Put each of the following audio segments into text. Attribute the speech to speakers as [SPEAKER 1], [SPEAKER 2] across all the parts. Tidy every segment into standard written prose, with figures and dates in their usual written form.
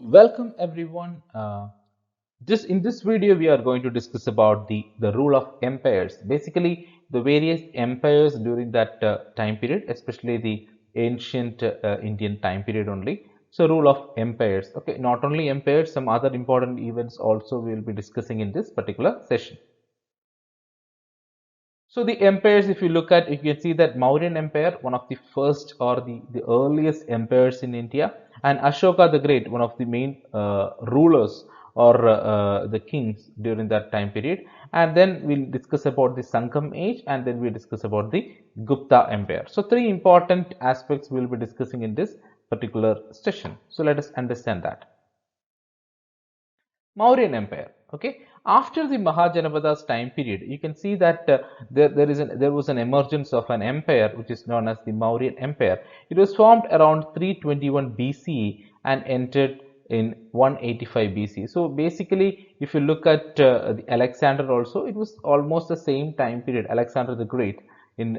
[SPEAKER 1] Welcome everyone. Just in this video, we are going to discuss about the rule of empires. Basically, the various empires during that time period, especially the ancient Indian time period only. So, rule of empires. Okay, not only empires, some other important events also we will be discussing in this particular session. So the empires, if you look at, you can see that Mauryan Empire, one of the first or the earliest empires in India, and Ashoka the Great, one of the main rulers or the kings during that time period. And then we'll discuss about the Sangam age, and then we'll discuss about the Gupta Empire. So three important aspects we'll be discussing in this particular session. So let us understand that. Mauryan Empire. Okay, after the Mahajanapada's time period, you can see that there was an emergence of an empire which is known as the Mauryan Empire. It was formed around 321 BCE and entered in 185 BC. So basically, if you look at the Alexander also, it was almost the same time period. Alexander the Great in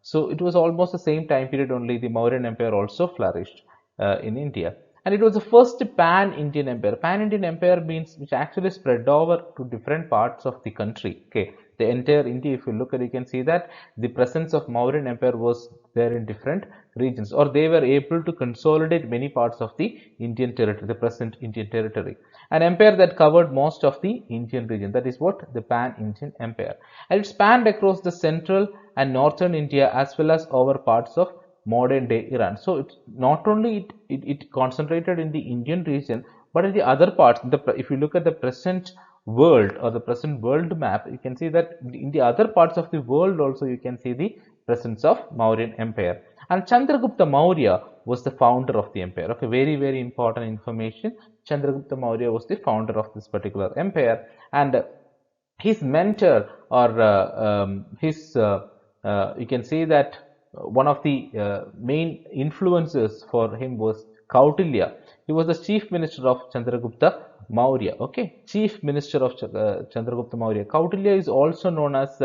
[SPEAKER 1] so it was almost the same time period only. The Mauryan Empire also flourished in India, and it was the first pan-Indian empire. Pan-Indian empire means which actually spread over to different parts of the country. Okay, the entire India, if you look at, you can see that the presence of Mauryan empire was there in different regions, or they were able to consolidate many parts of the Indian territory, the present Indian territory. An empire that covered most of the Indian region. That is what the pan-Indian empire, and it spanned across the central and northern India as well as over parts of modern day Iran. So it's not only it concentrated in the Indian region, but in the other parts. If you look at the present world or the present world map, you can see that in the other parts of the world also you can see the presence of Mauryan Empire. And Chandragupta Maurya was the founder of the empire. Okay, very important information. Chandragupta Maurya was the founder of this particular empire, and his mentor or his you can say that one of the main influences for him was Kautilya. He was the chief minister of Chandragupta Maurya. Okay, chief minister of Chandragupta Maurya. Kautilya is also known as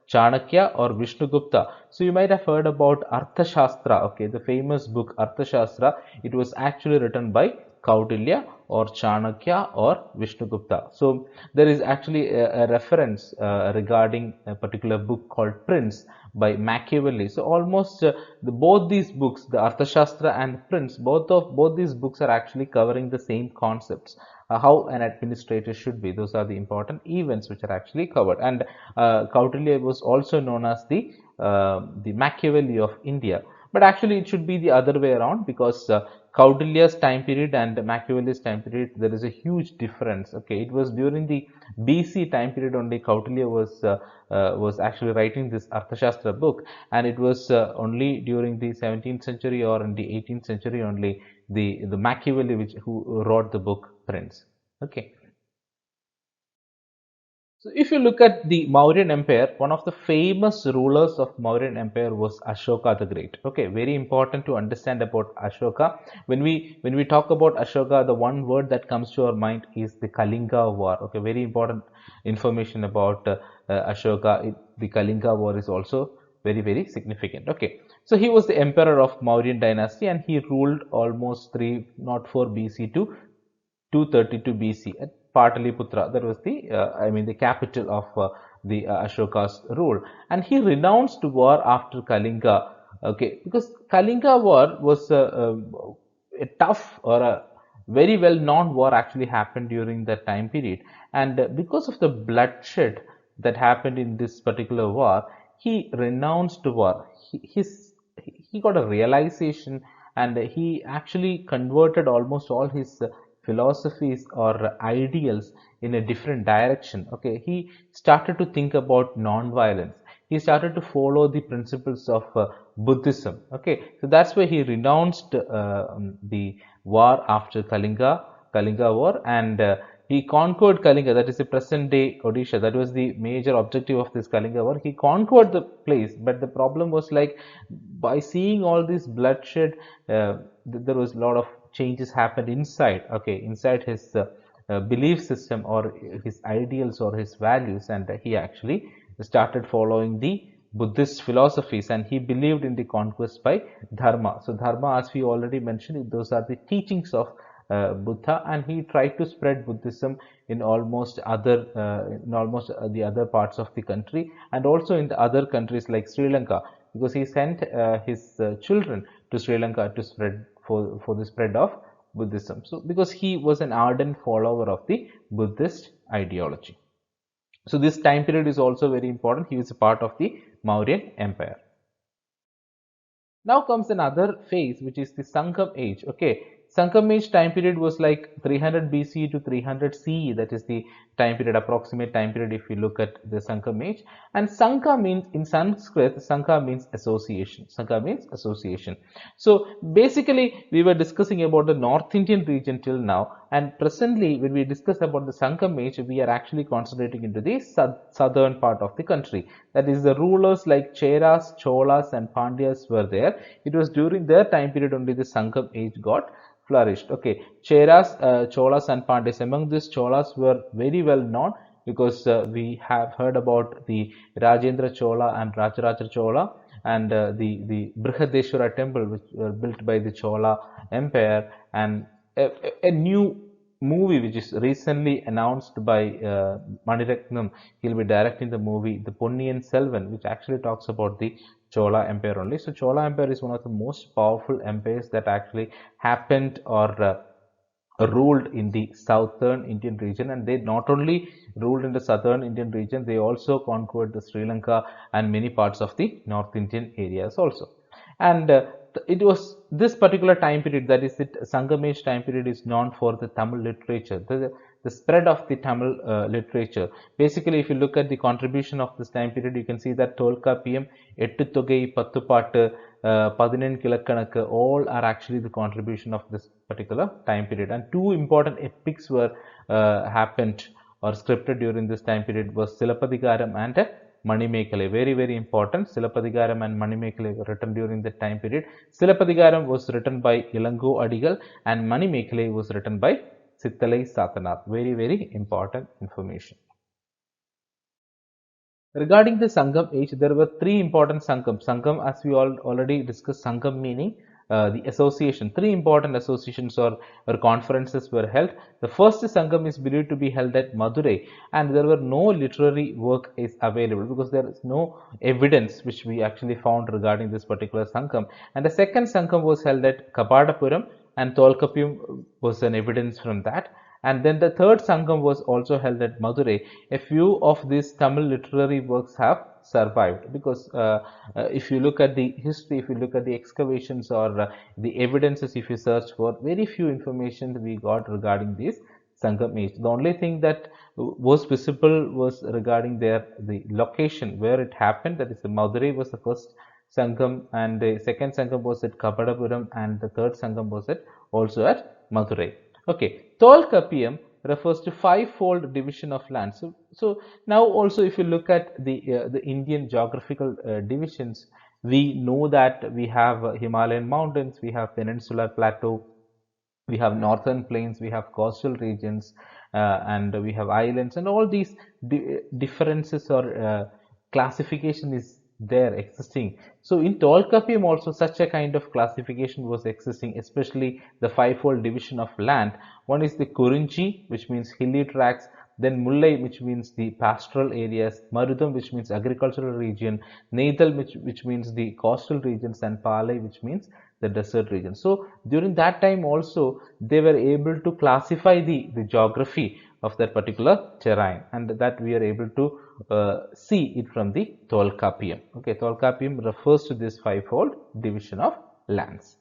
[SPEAKER 1] Chanakya or Vishnugupta. So you might have heard about Arthashastra. Okay, the famous book Arthashastra. It was actually written by Kautilya or Chanakya or Vishnugupta. So there is actually a reference regarding a particular book called Prince by Machiavelli. So almost both these books, the Arthashastra and Prince, both these books are actually covering the same concepts. How an administrator should be. Those are the important events which are actually covered. And Kautilya was also known as the Machiavelli of India. But actually, it should be the other way around, because Kautilya's time period and Machiavelli's time period, there is a huge difference. Okay, it was during the BC time period only Kautilya was actually writing this Arthashastra book, and it was only during the 17th century or in the 18th century only the Machiavelli who wrote the book Prince. Okay. So if you look at the Mauryan Empire, one of the famous rulers of Mauryan Empire was Ashoka the Great. Okay, very important to understand about Ashoka. When we talk about Ashoka, the one word that comes to our mind is the Kalinga War. Okay, very important information about Ashoka. The Kalinga War is also very significant. Okay, so he was the emperor of Mauryan dynasty, and he ruled almost 304 BC to 232 BC at Pataliputra. That was the capital of the Ashoka's rule. And he renounced war after Kalinga. Okay, because Kalinga war was a tough or a very well known war actually happened during that time period. And because of the bloodshed that happened in this particular war, he renounced war. He got a realization, and he actually converted almost all his philosophies or ideals in a different direction. Okay, he started to think about non-violence. He started to follow the principles of Buddhism. Okay, so that's why he renounced the war after Kalinga War, and he conquered Kalinga. That is the present day Odisha. That was the major objective of this Kalinga War. He conquered the place, but the problem was like, by seeing all this bloodshed, there was a lot of changes happened inside. Okay, inside his belief system or his ideals or his values, and he actually started following the Buddhist philosophies, and he believed in the conquest by dharma. So dharma, as we already mentioned, those are the teachings of Buddha, and he tried to spread Buddhism in almost the other parts of the country, and also in the other countries like Sri Lanka, because he sent his children to Sri Lanka to spread for the spread of Buddhism. So because he was an ardent follower of the Buddhist ideology. So this time period is also very important. He was a part of the Mauryan Empire. Now comes another phase, which is the Sangam age. Okay, Sangam age time period was like 300 BC to 300 CE. That is the time period, approximate time period, if you look at the Sangam age. And Sangha means, in Sanskrit, Sangha means association. Sangha means association. So basically, we were discussing about the North Indian region till now, and presently, when we discuss about the Sangam age, we are actually concentrating into the southern part of the country. That is, the rulers like Cheras, Cholas, and Pandyas were there. It was during their time period only the Sangam age got flourished. Okay, Cheras, Cholas, and Pandyas. Among these, Cholas were very well known because we have heard about the Rajendra Chola and Rajaraja Chola, and the Brihadeshwara temple, which were built by the Chola Empire, and a new movie which is recently announced by Maniratnam. He'll be directing the movie The Ponniyin Selvan, which actually talks about the Chola Empire only. So Chola Empire is one of the most powerful empires that actually happened or ruled in the southern Indian region, and they not only ruled in the southern Indian region, they also conquered the Sri Lanka and many parts of the North Indian areas also. And it was this particular time period, that is it, Sangam age time period, is known for the Tamil literature, the spread of the Tamil literature. Basically, if you look at the contribution of this time period, you can see that Tolkappiyam, Ettu Thogai, Pattu Pattu, Padinan Kilakkanakku, all are actually the contribution of this particular time period. And two important epics were happened or scripted during this time period was Silappatikaram and Manimekhalai. Very, very important. Silappatikaram and Manimekhalai were written during that time period. Silappatikaram was written by Ilango Adigal, and Manimekhalai was written by Sittalai Satanath. Very, very important information. Regarding the Sangam age, there were three important Sangam. Sangam, as we already discussed, Sangam meaning the association. Three important associations or conferences were held. The first Sangam is believed to be held at Madurai, and there were no literary work is available because there is no evidence which we actually found regarding this particular Sangam. And the second Sangam was held at Kabadapuram, and Tolkappiyam was an evidence from that. And then the third Sangam was also held at Madurai. A few of these Tamil literary works have survived because if you look at the history, if you look at the excavations or the evidences, if you search for, very few information we got regarding this Sangam age. The only thing that was visible was regarding the location where it happened. That is, the Madurai was the first Sangam, and the second Sangam was at Kabadapuram, and the third Sangam was also at Madurai. Okay, Tolkappiyam refers to five-fold division of land. So now also, if you look at the Indian geographical divisions, we know that we have Himalayan mountains, we have peninsular plateau, we have northern plains, we have coastal regions, and we have islands, and all these differences or classification is there existing. So in Tolkappiyam also such a kind of classification was existing, especially the fivefold division of land. One is the Kurunchi, which means hilly tracts, then Mullai, which means the pastoral areas, Marudam, which means agricultural region, Neithal, which means the coastal regions, and Palai, which means the desert region. So during that time also they were able to classify the geography of that particular terrain, and that we are able to see it from the Tolkappiyam. Okay, Tolkappiyam refers to this fivefold division of lands.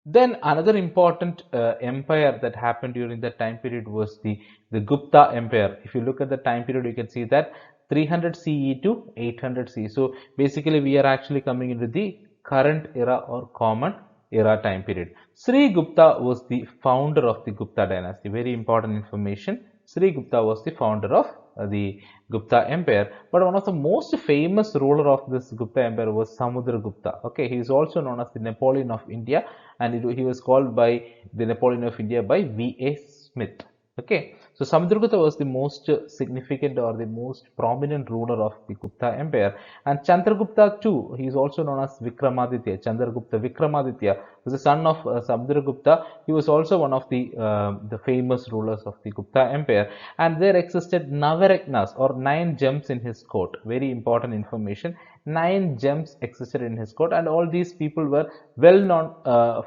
[SPEAKER 1] Then another important empire that happened during that time period was the Gupta Empire. If you look at the time period, you can see that 300 CE to 800 CE. So basically, we are actually coming into the current era or common era time period. Sri Gupta was the founder of the Gupta dynasty. Very important information. Sri Gupta was the founder of the Gupta Empire, but one of the most famous ruler of this Gupta Empire was Samudragupta. Okay, he is also known as the Napoleon of India, and he was called by the Napoleon of India by V.A. Smith. Okay, so Samudragupta was the most significant or the most prominent ruler of the Gupta Empire, and Chandragupta too. He is also known as Vikramaditya. Chandragupta Vikramaditya was the son of Samudragupta. He was also one of the famous rulers of the Gupta Empire, and there existed Navaratnas or 9 gems in his court. Very important information. 9 gems existed in his court, and all these people were well known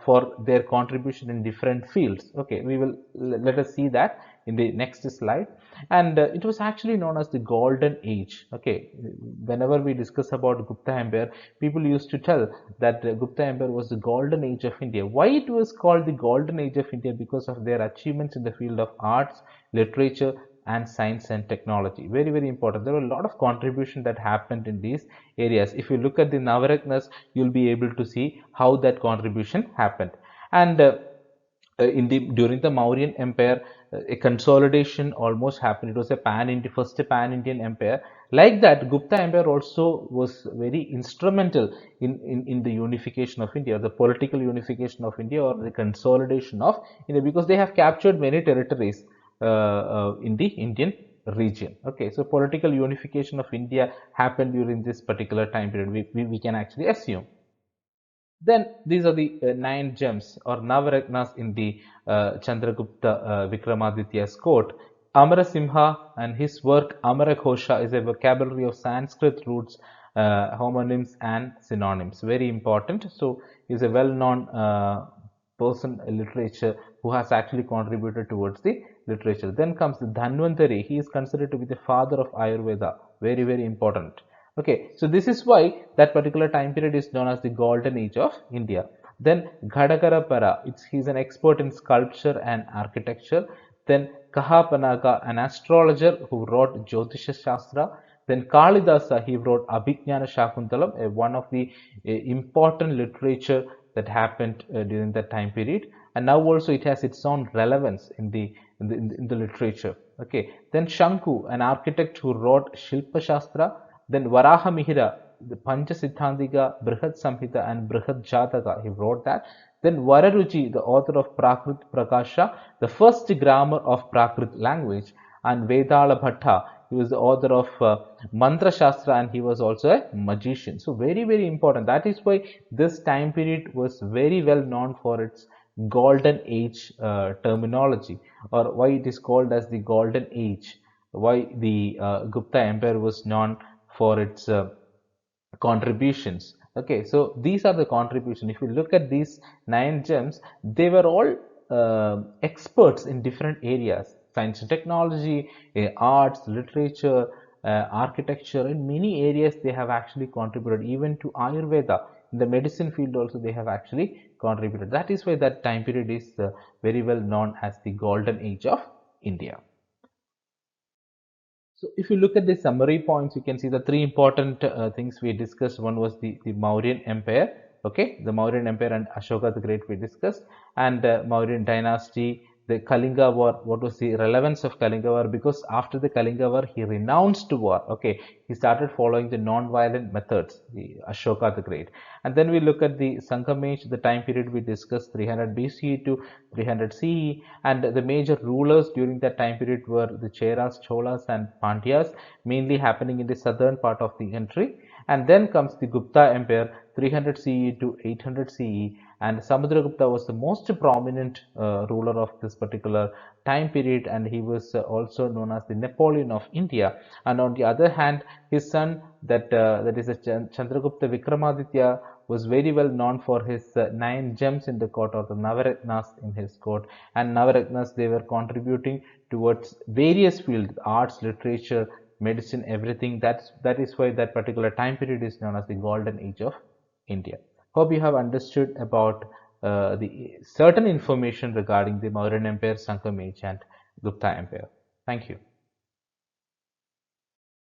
[SPEAKER 1] for their contribution in different fields. Okay, we will let us see that in the next slide. And it was actually known as the golden age. Okay, whenever we discuss about Gupta Empire, people used to tell that Gupta Empire was the golden age of India. Why it was called the golden age of India? Because of their achievements in the field of arts, literature, and science and technology. Very, very important. There were a lot of contribution that happened in these areas. If you look at the Navaratnas, you'll be able to see how that contribution happened. And during the Mauryan Empire, a consolidation almost happened. It was a first pan-Indian empire. Like that, Gupta Empire also was very instrumental in the unification of India, the political unification of India, or the consolidation of India, because they have captured many territories in the Indian region. Okay, so political unification of India happened during this particular time period. We can actually assume. Then these are the 9 gems or Navaratnas in the Chandragupta Vikramaditya's court. Amarasimha and his work Amaraghosha is a vocabulary of Sanskrit roots, homonyms and synonyms. Very important. So he's a well-known person in literature who has actually contributed towards the literature. Then comes the Dhanvantari. He is considered to be the father of Ayurveda. Very, very important. Okay, so this is why that particular time period is known as the golden age of India. Then Ghadakarapara, he's an expert in sculpture and architecture. Then Kahapanaka, an astrologer who wrote Jyotisha Shastra. Then Kalidasa, he wrote Abhijnana Shakuntalam, one of the important literature that happened during that time period. And now also it has its own relevance in the literature. Okay, then Shanku, an architect who wrote Shilpa Shastra. Then Varaha Mihira, the Pancha Siddhantika, Brihad Samhita, and Brihad Jataka, he wrote that. Then Vararuchi, the author of Prakrit Prakasha, the first grammar of Prakrit language, and Vedala Bhatta, he was the author of Mantra Shastra, and he was also a magician. So very, very important. That is why this time period was very well known for its golden age terminology, or why it is called as the golden age, why the Gupta Empire was known for its contributions. Okay, so these are the contribution. If you look at these 9 gems, they were all experts in different areas: science and technology, arts, literature, architecture. In many areas they have actually contributed, even to Ayurveda. In the medicine field also they have actually contributed. That is why that time period is very well known as the golden age of India. So if you look at the summary points, you can see the 3 important things we discussed. One was the Mauryan Empire. Okay, the Mauryan Empire and Ashoka the Great we discussed, and Mauryan dynasty, the Kalinga War. What was the relevance of Kalinga War? Because after the Kalinga War, he renounced war. Okay, he started following the non-violent methods, the Ashoka the Great. And then we look at the Sangamage, the time period we discussed, 300 BCE to 300 CE, and the major rulers during that time period were the Cheras, Cholas, and Pandyas, mainly happening in the southern part of the country. And then comes the Gupta Empire, 300 CE to 800 CE, and Samudragupta was the most prominent ruler of this particular time period, and he was also known as the Napoleon of India. And on the other hand, his son, that is Chandragupta Vikramaditya, was very well known for his 9 gems in the court, or the Navaratnas in his court. And Navaratnas, they were contributing towards various fields: arts, literature, medicine, everything. That is why that particular time period is known as the golden age of India. Hope you have understood about the certain information regarding the Mauryan Empire, Sangam age, and Gupta Empire. Thank you.